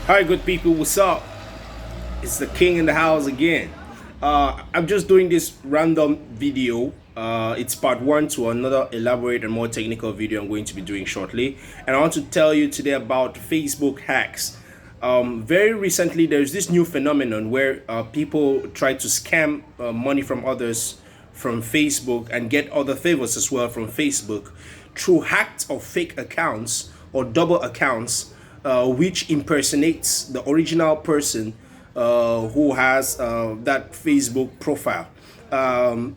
Hi, good people. What's up? It's the king in the house again. I'm just doing this random video. It's part one to another elaborate and more technical video I'm going to be doing shortly. And I want to tell you today about Facebook hacks. Very recently, there's this new phenomenon where people try to scam money from others from Facebook and get other favors as well from Facebook through hacked or fake accounts or double accounts, which impersonates the original person who has that Facebook profile. I've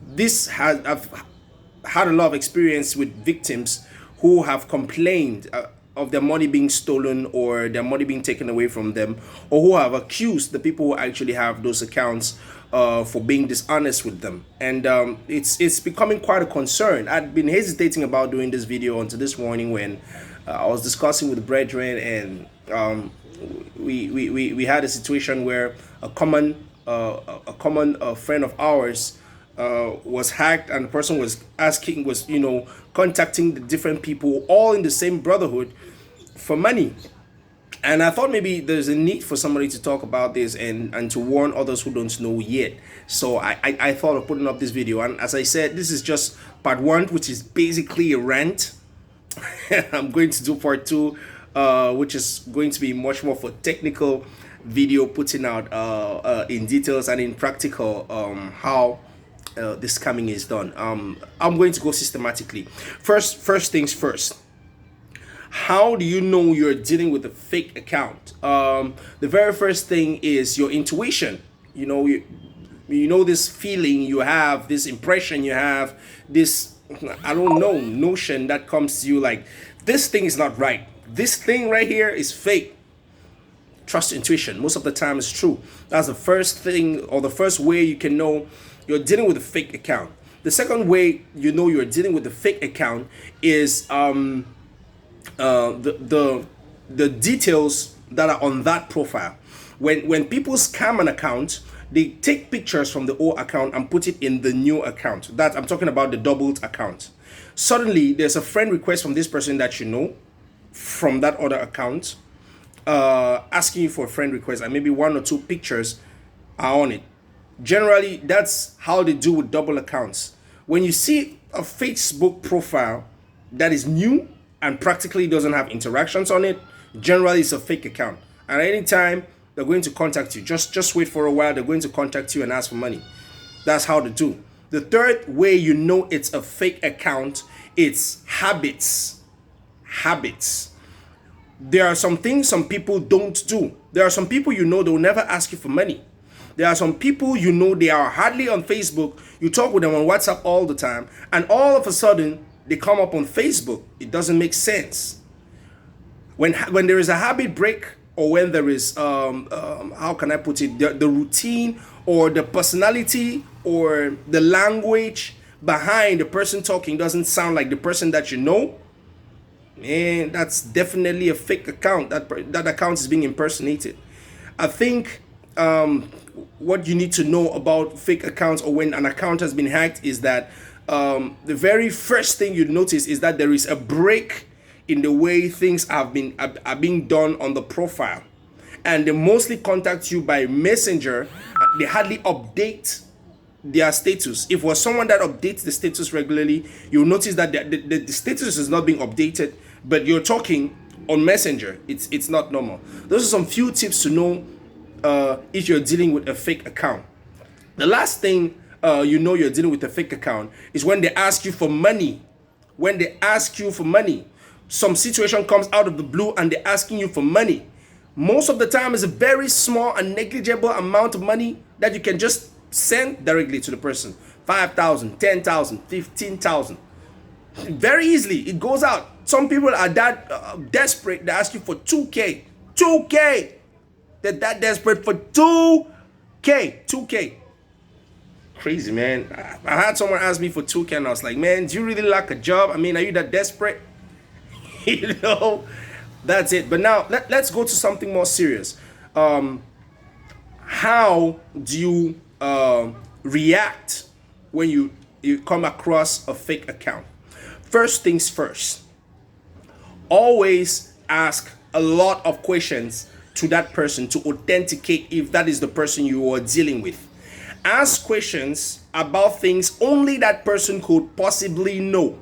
had a lot of experience with victims who have complained of their money being stolen or their money being taken away from them, or who have accused the people who actually have those accounts for being dishonest with them. And it's becoming quite a concern. I'd been hesitating about doing this video until this morning when I was discussing with the brethren, and we had a situation where a common friend of ours was hacked, and the person was contacting the different people all in the same brotherhood for money. And I thought maybe there's a need for somebody to talk about this and to warn others who don't know yet. So I thought of putting up this video. And as I said, this is just part one, which is basically a rant. I'm going to do part two, which is going to be much more for technical video, putting out in details and in practical how this scamming is done. I'm going to go systematically. First things first. How do you know you're dealing with a fake account? The very first thing is your intuition. You know this feeling you have, this impression you have, this notion that comes to you like, this thing is not right. This thing right here is fake. Trust intuition. Most of the time it's true. That's the first thing, or the first way you can know you're dealing with a fake account. The second way you know you're dealing with a fake account is the details that are on that profile. When people scam an account, they take pictures from the old account and put it in the new account. That I'm talking about, the doubled account. Suddenly, there's a friend request from this person that you know from that other account, asking you for a friend request, and maybe one or two pictures are on it. Generally, that's how they do with double accounts. When you see a Facebook profile that is new and practically doesn't have interactions on it, generally it's a fake account. And at any time they're going to contact you, just wait for a while, they're going to contact you and ask for money. That's how they do. The third way you know it's a fake account, it's habits. There are some things some people don't do. There are some people they will never ask you for money. There are some people they are hardly on Facebook. You talk with them on WhatsApp all the time, and all of a sudden they come up on Facebook. It doesn't make sense. When there is a habit break, or when there is how can I put it, the routine or the personality or the language behind the person talking doesn't sound like the person that you know, man, that's definitely a fake account. That account is being impersonated. I think what you need to know about fake accounts, or when an account has been hacked, is that the very first thing you notice is that there is a break in the way things are being done on the profile. And they mostly contact you by messenger. They hardly update their status. If it was someone that updates the status regularly, you'll notice that the status is not being updated, but you're talking on messenger. It's not normal. Those are some few tips to know if you're dealing with a fake account. The last thing you're dealing with a fake account is when they ask you for money. When they ask you for money, some situation comes out of the blue and they're asking you for money. Most of the time it's a very small and negligible amount of money that you can just send directly to the person. 5,000, 10,000, 15,000. Very easily it goes out. Some people are that desperate, they ask you for 2K. 2K. They're that desperate for 2K. Crazy, man. I had someone ask me for 2K, and I was like, man, do you really lack a job? I mean, are you that desperate? That's it. But now let's go to something more serious. How do you react when you come across a fake account? First things first, always ask a lot of questions to that person to authenticate if that is the person you are dealing with. Ask questions about things only that person could possibly know.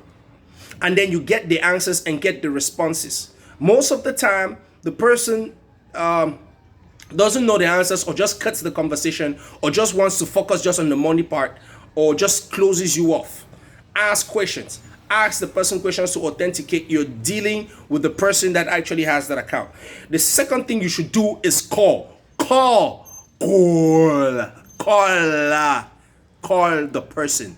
And then you get the answers and get the responses. Most of the time, the person doesn't know the answers, or just cuts the conversation, or just wants to focus just on the money part, or just closes you off. Ask questions. Ask the person questions to authenticate you're dealing with the person that actually has that account. The second thing you should do is call the person.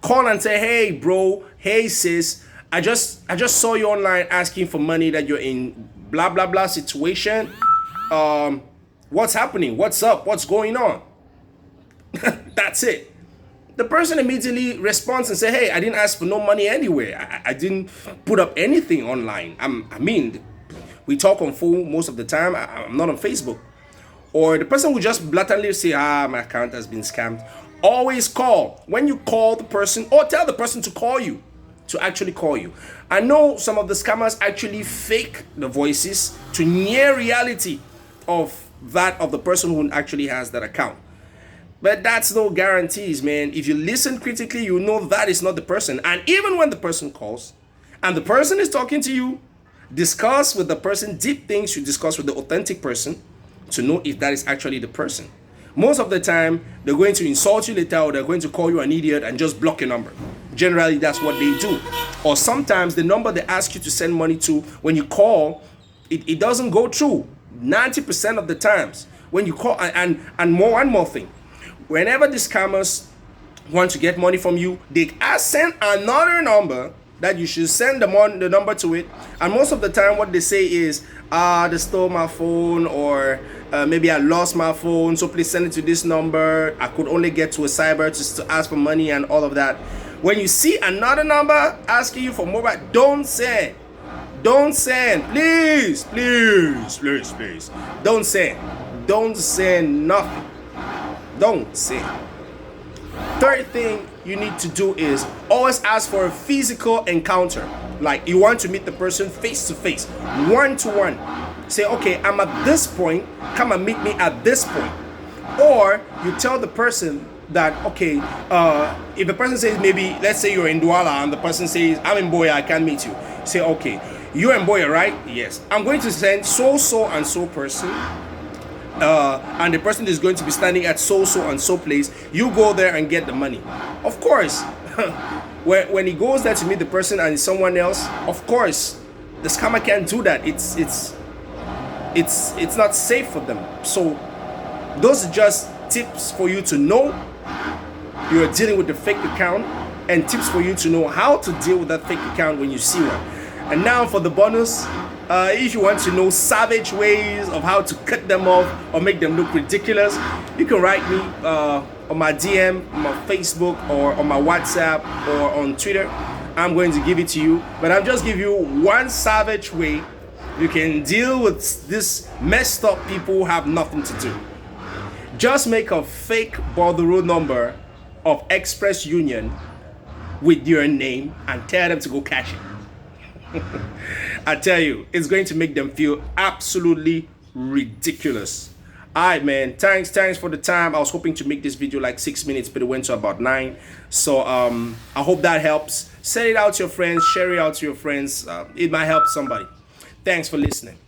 Call and say, hey bro, hey sis, I just saw you online asking for money, that you're in blah blah blah situation. What's happening? What's up? What's going on? That's it. The person immediately responds and say, hey, I didn't ask for no money anywhere. I didn't put up anything online. I mean, we talk on phone most of the time. I'm not on Facebook. Or the person will just blatantly say, my account has been scammed. Always call. When you call the person, or tell the person to call you, to actually call you. I know some of the scammers actually fake the voices to near reality of that of the person who actually has that account. But that's no guarantees, man. If you listen critically, you know that is not the person. And even when the person calls and the person is talking to you, discuss with the person deep things you discuss with the authentic person to know if that is actually the person. Most of the time, they're going to insult you later, or they're going to call you an idiot and just block your number. Generally, that's what they do. Or sometimes the number they ask you to send money to, when you call, it doesn't go through. 90% of the times when you call, and one more thing. Whenever the scammers want to get money from you, they send another number that you should send the number to it. And most of the time what they say is, they stole my phone, or maybe I lost my phone, so please send it to this number. I could only get to a cyber to ask for money and all of that. When you see another number asking you for mobile, don't send. Don't send. Please. Don't send. Don't send nothing. Don't send. Third thing you need to do is always ask for a physical encounter. Like you want to meet the person face to face, one to one. Say, okay, I'm at this point, come and meet me at this point. Or you tell the person that, okay, if the person says, maybe, let's say you're in Douala and the person says, I'm in Buea, I can't meet you. Say, okay, you're in Buea, right? Yes. I'm going to send so and so person. And the person is going to be standing at so and so place. You go there and get the money. Of course, when he goes there to meet the person and someone else, of course, the scammer can't do that. It's not safe for them. So those are just tips for you to know you are dealing with the fake account, and tips for you to know how to deal with that fake account when you see one. And now for the bonus. If you want to know savage ways of how to cut them off or make them look ridiculous, you can write me on my DM, on my Facebook, or on my WhatsApp, or on Twitter. I'm going to give it to you. But I'll just give you one savage way you can deal with this messed up people who have nothing to do. Just make a fake bordereau number of Express Union with your name and tell them to go cash it. I tell you, it's going to make them feel absolutely ridiculous. Alright, man, thanks for the time. I was hoping to make this video like 6 minutes, but it went to about 9. So I hope that helps. Send it out to your friends, share it out to your friends. It might help somebody. Thanks for listening.